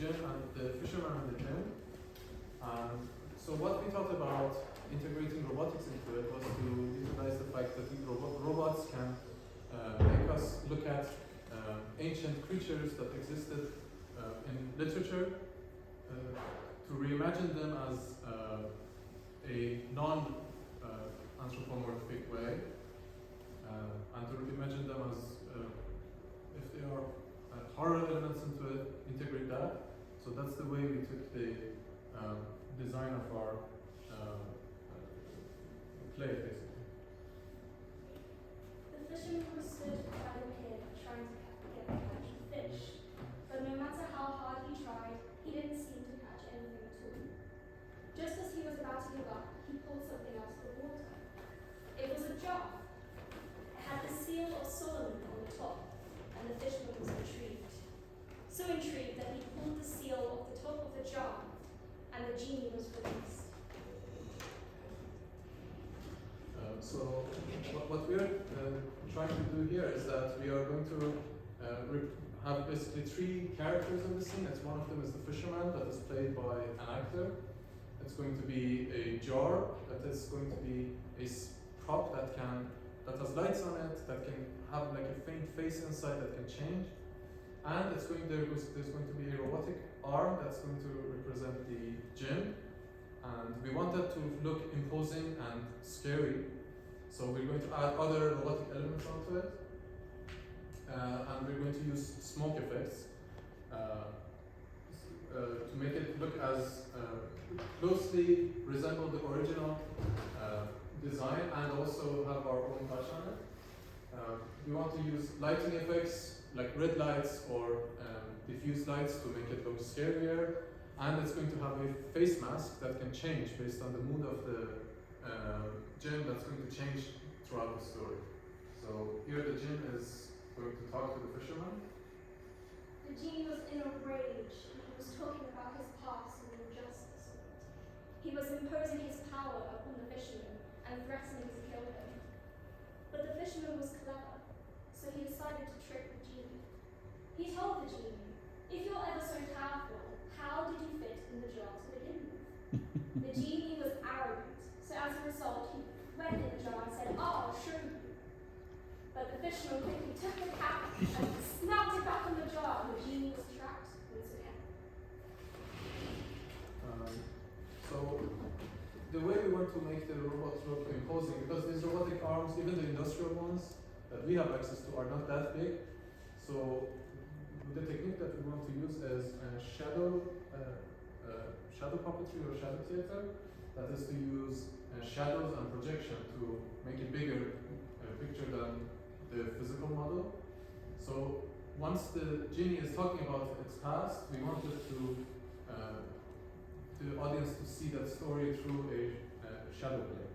gin and the fisherman and the gin. And so what we thought about integrating robotics into it was to utilize the fact that these robots can make us look at ancient creatures that existed in literature, to reimagine them as a non-anthropomorphic way, and to reimagine them as if there are horror elements into it, integrate that. So that's the way we took the design of our play, basically. The fisherman was stood by the pier trying to catch a fish, but no matter how hard he tried, he didn't seem to catch anything at all. Just as he was about to give up, he pulled something out of the water. It was a jar. It had the seal of Solomon on the top, and the fisherman was intrigued. So intrigued that he pulled the seal off the top of the jar, and the genie was released. So what we're trying to do here is that we are going to have basically three characters in the scene. One of them is the fisherman that is played by an actor. It's going to be a jar that is going to be a prop that has lights on it, that can have like a faint face inside that can change. And there's going to be a robotic arm that's going to represent the gin. And we want that to look imposing and scary. So we're going to add other robotic elements onto it. And we're going to use smoke effects to make it look as closely resemble the original design and also have our own touch on it. We want to use lighting effects like red lights or diffuse lights to make it look scarier. And it's going to have a face mask that can change based on the mood of the gin that's going to change throughout the story. So here the gin is going to talk to the fisherman. The genie was in a rage, and he was talking about his past and the injustice of it. He was imposing his power upon the fisherman and threatening to kill him. But the fisherman was clever, so he decided to trick the genie. He told the genie, "If you're ever so powerful, how did you fit in the jar to begin with?" The genie was arrogant, so as a result, he went in the jar and said, "Oh, I'll show you." But the fisherman quickly took the cap and snapped it back on the jar, and the genie was trapped once again. So the way we want to make the robots look imposing, because these robotic arms, even the industrial ones that we have access to, are not that big. So the technique that we want to use is shadow puppetry or shadow theater. That is to use shadows and projection to make a bigger picture than the physical model. So once the genie is talking about its past, we wanted the audience to see that story through a shadow play.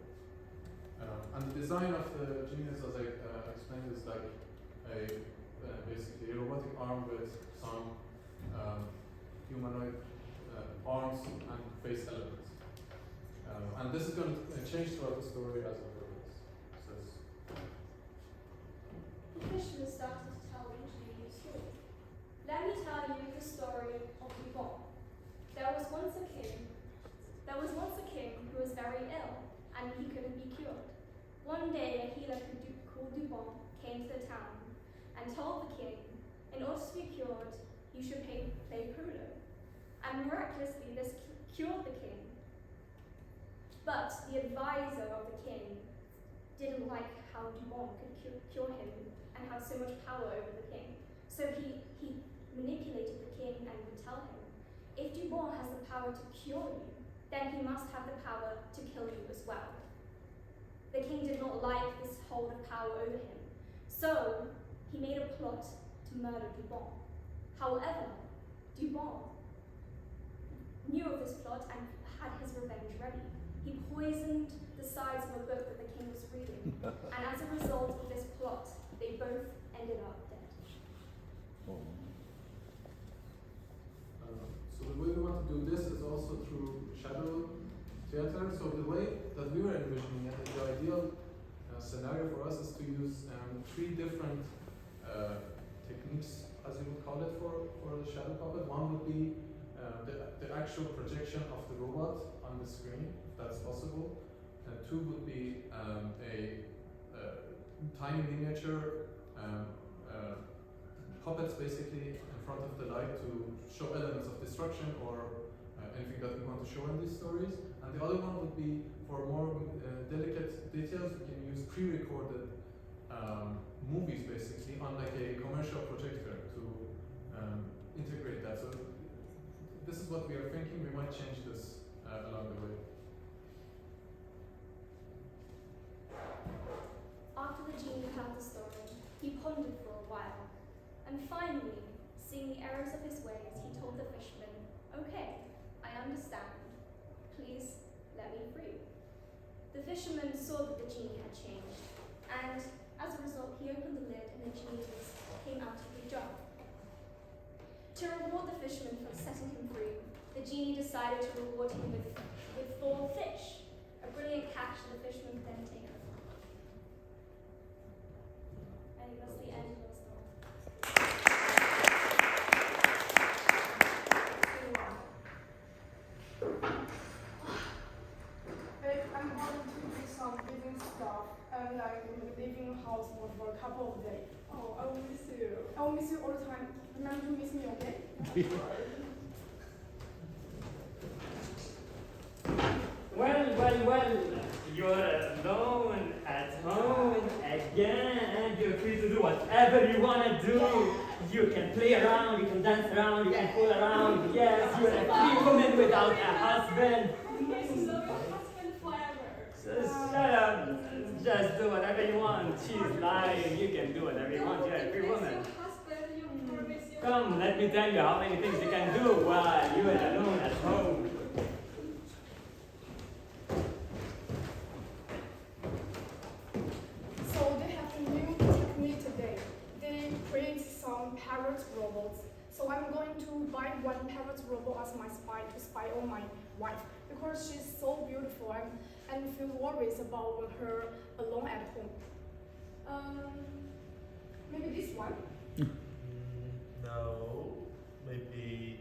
And the design of the genie, as I explained, is like basically a robotic arm with some humanoid arms and face elements. And this is going to change throughout the story as it progresses. The fisherman started to tell the genie a story. "Let me tell you the story of Dubon. There was once a king who was very ill, and he couldn't be cured. One day, a healer called Dubon came to the town and told the king, in order to be cured, you should play polo. And miraculously, this cured the king. But the advisor of the king didn't like how Dubon could cure him and have so much power over the king. So he manipulated the king and would tell him, if Dubon has the power to cure you, then he must have the power to kill you as well. The king did not like this hold of power over him, so he made a plot to murder Dubon. However, Dubon knew of this plot and had his revenge ready. He poisoned the sides of a book that the king was reading, and as a result of this plot, they both ended up dead. So the way we want to do this is also through shadow theater. So the way that we were envisioning it, the ideal scenario for us is to use three different techniques, as you would call it, for the shadow puppet. One would be the actual projection of the robot on the screen, if that's possible. And two would be a tiny miniature puppets basically in front of the light to show elements of destruction or anything that we want to show in these stories. And the other one would be for more delicate details, we can use pre-recorded movies basically on like a commercial projector to integrate that. So this is what we are thinking. We might change this along the way. After the genie heard the story, he pondered for a while, and finally, seeing the errors of his ways, he told the fisherman, "Okay, I understand. Please let me free." The fisherman saw that the genie had changed, and as a result, he opened the lid and the genie came out of the jar. To reward the fisherman for setting him free, the genie decided to reward him with 4 fish, a brilliant catch that the fisherman could then take home. I think that's the end of the story. Babe, I'm going to do some living stuff, and I'm leaving house for a couple of days. Oh, I will miss you. I will miss you all the time. Remember to miss me, okay? Well, you're alone at home again. You're free to do whatever you want to do. You can play around, you can dance around, you can fool around. Yes, you're a free woman without a husband. Just shut up. Just do whatever you want. She's lying. You can do whatever you want. You're a free woman. Come, let me tell you how many things you can do while you are alone at home. So they have a new technique today. They create some parrot robots. So I'm going to buy one parrot robot as my spy to spy on my wife because she's so beautiful and feel worries about her alone at home. Maybe this one. No, maybe.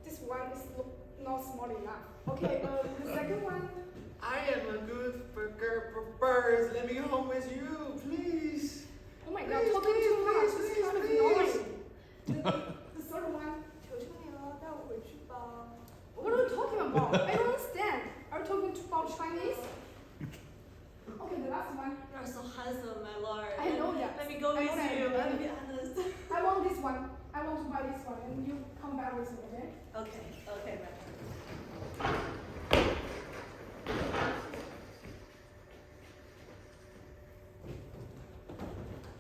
This one is not small enough. Okay, the second one. I am a good burger for birds. Let me go home with you, please. Oh my god, Please, talking please, too much. please, This is kind of please. annoying. The third one. What are you talking about? I don't understand. Are you talking about Chinese? Okay, the last one. You are so handsome, my lord. I know that. Let me go I with know that. you. Let me be honest. I want this one. I want to buy this one, and you come back with me, okay? Okay, my lord.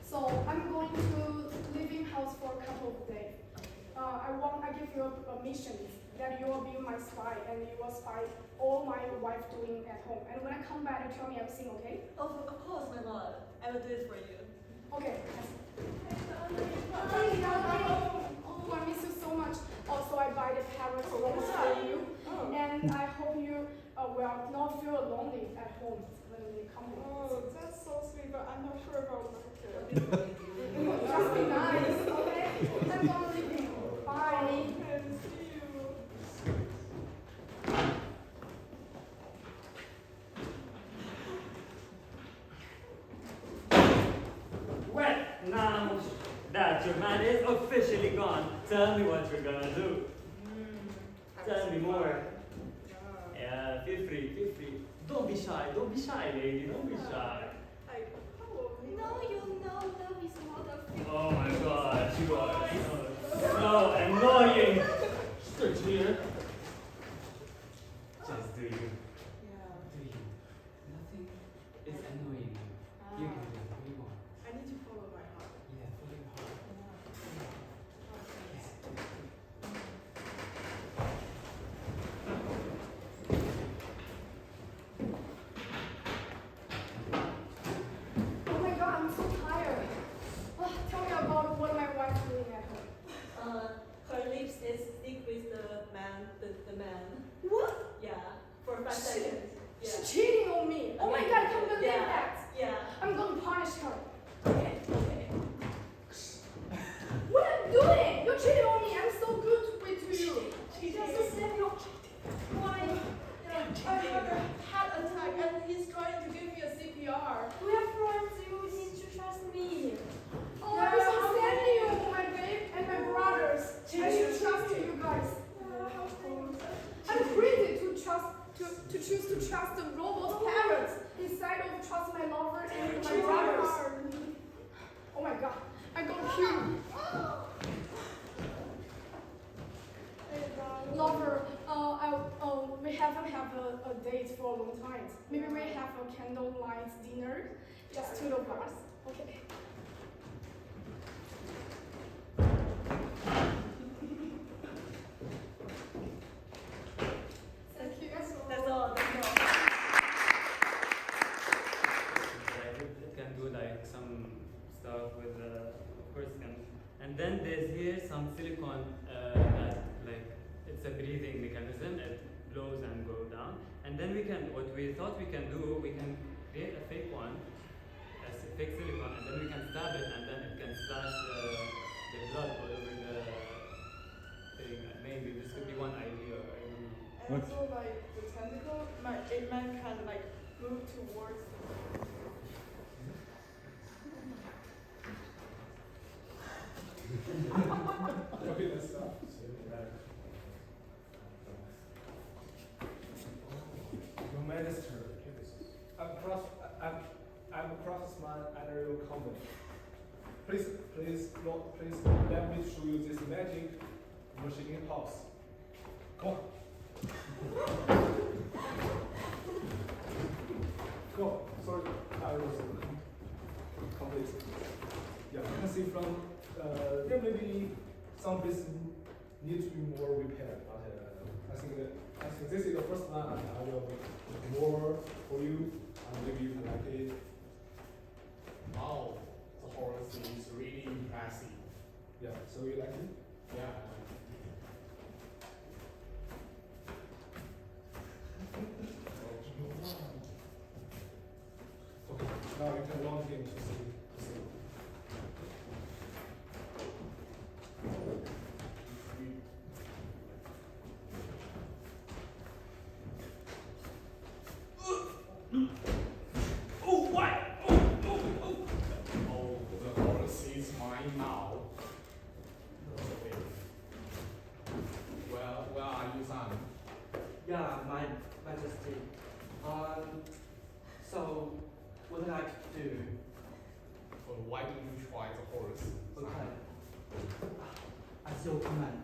So I'm going to living house for a couple of days. I give you a mission that you will be my spy, and you will spy all my wife doing at home. And when I come back, you tell me everything, okay? Of course, my lord. I will do it for you. Okay. Oh, I miss you so much. Also, I buy the parrot rolls for you, and I hope you will not feel lonely at home when you come home. Oh, that's so sweet, but I'm not sure about market. Just be nice, okay? I'm gonna leave you. Bye. And see you. Well, now that your man is officially gone, tell me what you're gonna do. Tell me more. Yeah, feel free. Don't be shy, lady, don't be shy. No, you know that is not a free. Oh my god, you are so annoying. Stay clear. Just do you. Do you. Nothing is annoying you. You can do whatever you want. I need to follow my heart. Yeah, follow your heart. Oh my god, I'm so tired. Oh, tell me about what my wife doing at home. Her lips is stick with the man trying to give me a CPR. We are friends, you need to trust me. Oh, I understand you, my babe and my brothers. I should trust you guys. I'm crazy to choose to trust the robot parrots instead of trust my lover and my brothers. Oh my god, I go puke. Lover, we haven't had a date for a long time. Maybe we have a candlelight dinner, just two of us. Okay. Thank you. That's all. That's all. It can do like some stuff with of course it can. And then there's here some silicone that like it's a breathing mechanism. It blows and go down. And then what we thought we can do, we can create a fake one, a fake silicone, and then we can stab it, and then it can splash the blood all over the thing. Maybe this could be one idea. I don't know. And also like the tentacle, it might kind of like move towards the Okay, let's stop. Your Majesty, I'm a craftsman under your company. Please, let me show you this magic machine house. Come on. Go on. Sorry, I was complete. Yeah, you can see from there may be some places need to be more repaired, but I think this is the first one, and I will make more for you, and maybe you can like it. Wow, the horse is really impressive. Yeah, so you like it? Yeah. Okay, now you can log in to see. Oh, what? Oh, the horse is mine now. Okay. Well, where are you, son? Yeah, my Majesty. So, what would I like to do? Well, why don't you try the horse? son? Okay. At your command.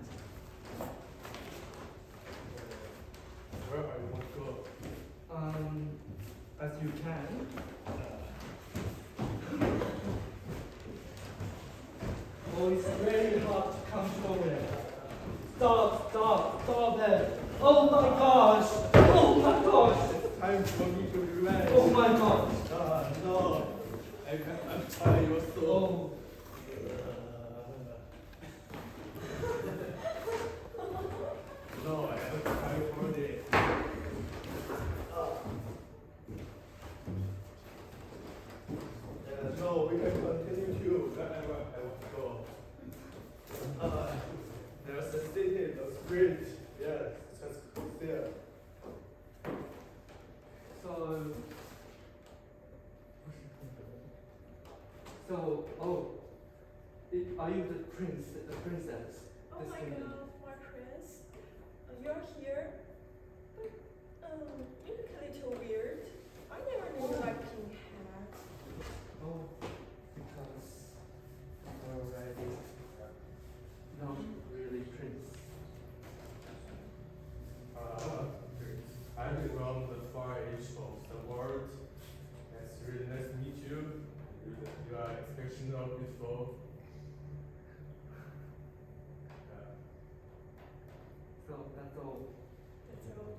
Where are you want to go? As you can. Oh, it's very hard to control it. Stop it. Oh my gosh. Oh my gosh. It's time for me to relax. Oh my gosh. No, I'm tired. You're so. Oh. No, I have time for this. No, we can continue too. Wherever I want to go. There's a city, the street. Yes, just go there. Are you the princess? Oh This my kingdom? god, my prince. You're here? But, you look a little weird. I never knew you like pink hair. Oh, because you're already not really prince. I belong the far edge of the world. It's really nice to meet you. You are exceptional, beautiful. So that's all. That's all.